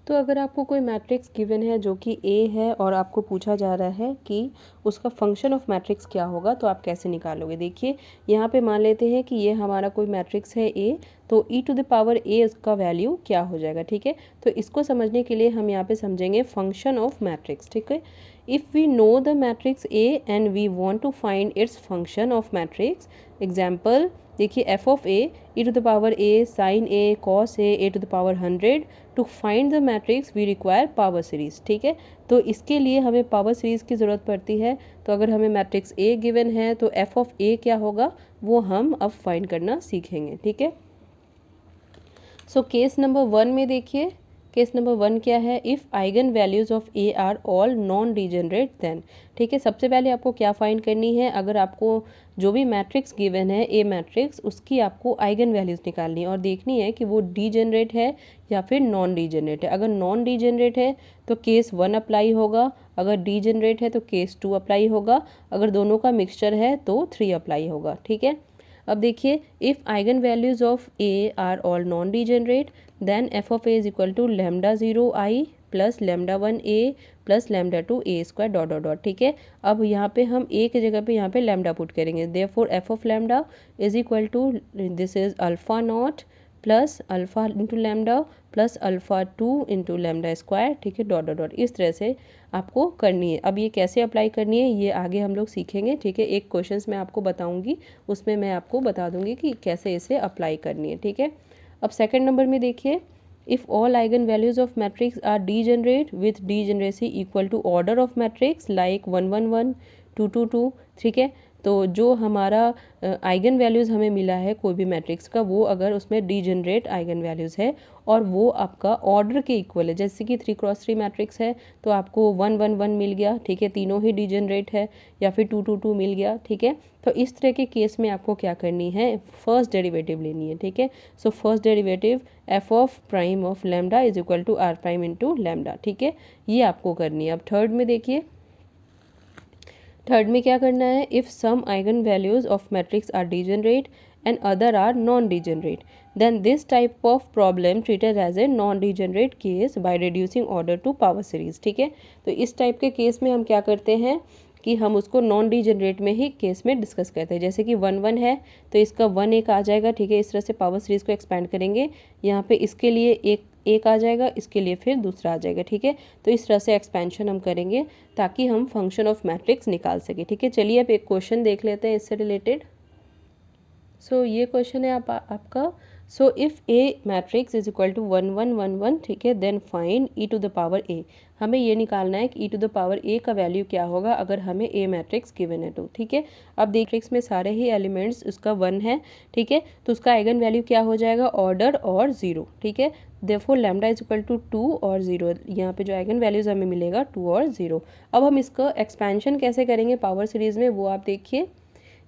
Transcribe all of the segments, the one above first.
तो अगर आपको कोई मैट्रिक्स गिवन है जो कि ए है और आपको पूछा जा रहा है कि उसका फंक्शन ऑफ मैट्रिक्स क्या होगा, तो आप कैसे निकालोगे। देखिए यहाँ पे मान लेते हैं कि ये हमारा कोई मैट्रिक्स है ए, तो ई टू द पावर ए उसका वैल्यू क्या हो जाएगा। ठीक है, तो इसको समझने के लिए हम यहाँ पे समझेंगे फंक्शन ऑफ मैट्रिक्स। ठीक है, if we know the matrix A and we want to find its function of matrix, example देखिए f of A to the power A sine A cos A to the power 100। To find the matrix we require power series. ठीक है, तो इसके लिए हमें power series की ज़रूरत पड़ती है। तो अगर हमें मैट्रिक्स ए गिवन है तो एफ ऑफ ए क्या होगा वो हम अब फाइंड करना सीखेंगे। ठीक है, सो केस नंबर 1 में देखिए, केस नंबर 1 क्या है, if eigen values of A are all non degenerate then. ठीक है, सबसे पहले आपको क्या फाइंड करनी है, अगर आपको जो भी मैट्रिक्स गिवन है ए मैट्रिक्स, उसकी आपको आइगन वैल्यूज़ निकालनी है और देखनी है कि वो डिजेनरेट है या फिर नॉन डिजेनरेट है। अगर नॉन डिजेनरेट है तो केस 1 अप्लाई होगा, अगर डिजेनरेट है तो केस 2 अप्लाई होगा, अगर दोनों का मिक्सचर है तो 3 अप्लाई होगा। ठीक है, अब देखिए if eigen values of A are all non degenerate then f of A is equal to lambda 0 I plus lambda 1 A plus lambda 2 A square dot dot dot. ठीक है, अब यहाँ पे हम ए की जगह पे यहाँ पे लैम्डा पुट करेंगे, therefore f of lambda is equal to this is alpha naught plus alpha into lambda plus alpha 2 into lambda square. ठीक है, डॉट डॉट डॉट इस तरह से आपको करनी है। अब ये कैसे अप्लाई करनी है ये आगे हम लोग सीखेंगे। ठीक है, एक क्वेश्चंस मैं आपको बताऊंगी, उसमें मैं आपको बता दूंगी कि कैसे इसे अप्लाई करनी है। ठीक है, अब सेकंड नंबर में देखिए, if all eigen values of matrix are degenerate with degeneracy equal to order of matrix like 1 1 1 2 2 2। ठीक है, तो जो हमारा आइगन वैल्यूज़ हमें मिला है कोई भी मैट्रिक्स का, वो अगर उसमें डीजेनरेट आइगन वैल्यूज़ है और वो आपका ऑर्डर के इक्वल है, जैसे कि 3x3 मैट्रिक्स है तो आपको 1 1 1 मिल गया। ठीक है, तीनों ही डीजेनरेट है, या फिर 2 2 2 मिल गया। ठीक है, तो इस तरह के केस में आपको क्या करनी है, फर्स्ट डेरिवेटिव लेनी है। ठीक है, so first derivative f of prime of lambda is equal to r prime into lambda. ठीक है, ये आपको करनी है। अब थर्ड में देखिए, थर्ड में क्या करना है, if some eigen values of matrix are degenerate and other are non degenerate then this type of problem treated as a non degenerate case by reducing order to power series. ठीक है, तो इस type के case में हम क्या करते हैं कि हम उसको नॉन डिजेनरेट में ही केस में डिस्कस करते हैं। जैसे कि 1 1 है तो इसका 1 एक आ जाएगा। ठीक है, इस तरह से पावर सीरीज को एक्सपेंड करेंगे, यहाँ पे इसके लिए एक आ जाएगा, इसके लिए फिर दूसरा आ जाएगा। ठीक है, तो इस तरह से एक्सपेंशन हम करेंगे ताकि हम फंक्शन ऑफ मैट्रिक्स निकाल सके। ठीक है, चलिए अब एक क्वेश्चन देख लेते हैं इससे रिलेटेड। सो ये क्वेश्चन है आपका, so if A matrix is equal to 1 1 1 1। ठीक है, then find e to the power A. हमें ये निकालना है कि e to the power A का वैल्यू क्या होगा अगर हमें ए मैट्रिक्स गिवन है तो। ठीक है, अब मैट्रिक्स में सारे ही एलिमेंट्स उसका 1 है। ठीक है, तो उसका आइगन वैल्यू क्या हो जाएगा, ऑर्डर और 0। ठीक है, therefore lambda is equal to 2 और 0। यहाँ पे जो आइगन वैल्यूज़ हमें मिलेगा 2 और 0। अब हम इसका एक्सपेंशन कैसे करेंगे पावर सीरीज़ में, वो आप देखिए।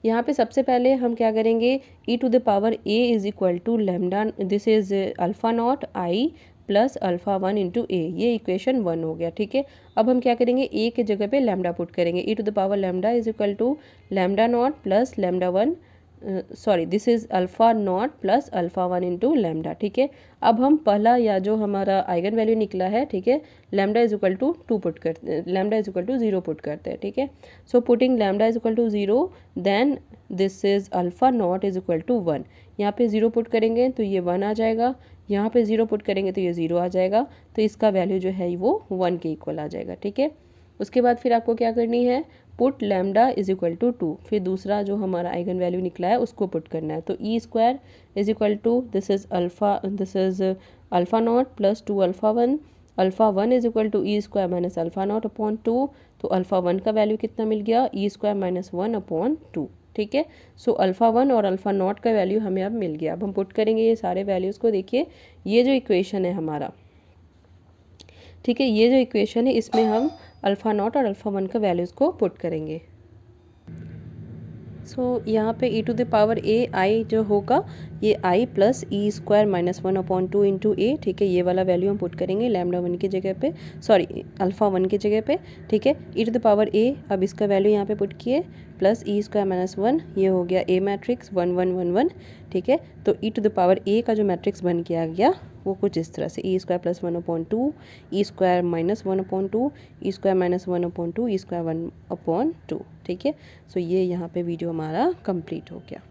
यहाँ पे सबसे पहले हम क्या करेंगे, e to the power A is equal to lambda, this is alpha naught I plus alpha 1 into A, ये इक्वेशन 1 हो गया। ठीक है, अब हम क्या करेंगे, ए के जगह पे लैम्डा पुट करेंगे, e to the power lambda is equal to lambda naught plus lambda 1, sorry this is alpha naught plus alpha 1 into lambda. ठीक है, अब हम पहला या जो हमारा आइगन वैल्यू निकला है, ठीक है, lambda is equal to 2 put करते, lambda is equal to 0 put करते हैं। ठीक है, so putting lambda is equal to 0 then this is alpha naught is equal to 1। यहाँ पे 0 पुट करेंगे तो ये 1 आ जाएगा, यहाँ पे 0 पुट करेंगे तो ये 0 आ जाएगा, तो इसका वैल्यू जो है वो 1 के इक्वल आ जाएगा। ठीक है, उसके बाद फिर आपको क्या करनी है, put lambda is equal to 2, फिर दूसरा जो हमारा आइगन वैल्यू निकला है उसको पुट करना है, तो e square is equal to this is alpha naught plus 2 alpha 1, alpha 1 is equal to e square minus alpha naught upon 2, तो अल्फ़ा 1 का वैल्यू कितना मिल गया, ई स्क्वायर माइनस 1 अपॉन 2। ठीक है, सो अल्फ़ा 1 और अल्फ़ा नॉट का वैल्यू हमें अब मिल गया। अब हम पुट करेंगे ये सारे वैल्यूज़ को, देखिए ये जो इक्वेशन है हमारा, ठीक है, ये जो इक्वेशन है इसमें हम अल्फ़ा नॉट और अल्फ़ा 1 का वैल्यूज़ को पुट करेंगे। सो यहाँ पे ई टू द पावर ए आई जो होगा ये आई प्लस ई स्क्वायर माइनस 1/2 इंटू ए, ठीक है। ये वाला वैल्यू हम पुट करेंगे लैम्डा 1 की जगह पे, सॉरी अल्फ़ा 1 की जगह पे, ठीक है। ई टू द पावर ए, अब इसका वैल्यू यहाँ पे पुट किए प्लस ई स्क्वायर माइनस 1, ये हो गया ए मैट्रिक्स 1 1 1 1, ठीक है। तो ई टू द पावर ए का जो मैट्रिक्स बन के आ गया वो कुछ इस तरह से, ई स्क्वायर प्लस 1/2, ई स्क्वायर माइनस 1/2, ई स्क्वायर माइनस 1/2, ई स्क्वायर 1/2, ठीक है। सो ये यहाँ पे वीडियो हमारा कंप्लीट हो गया।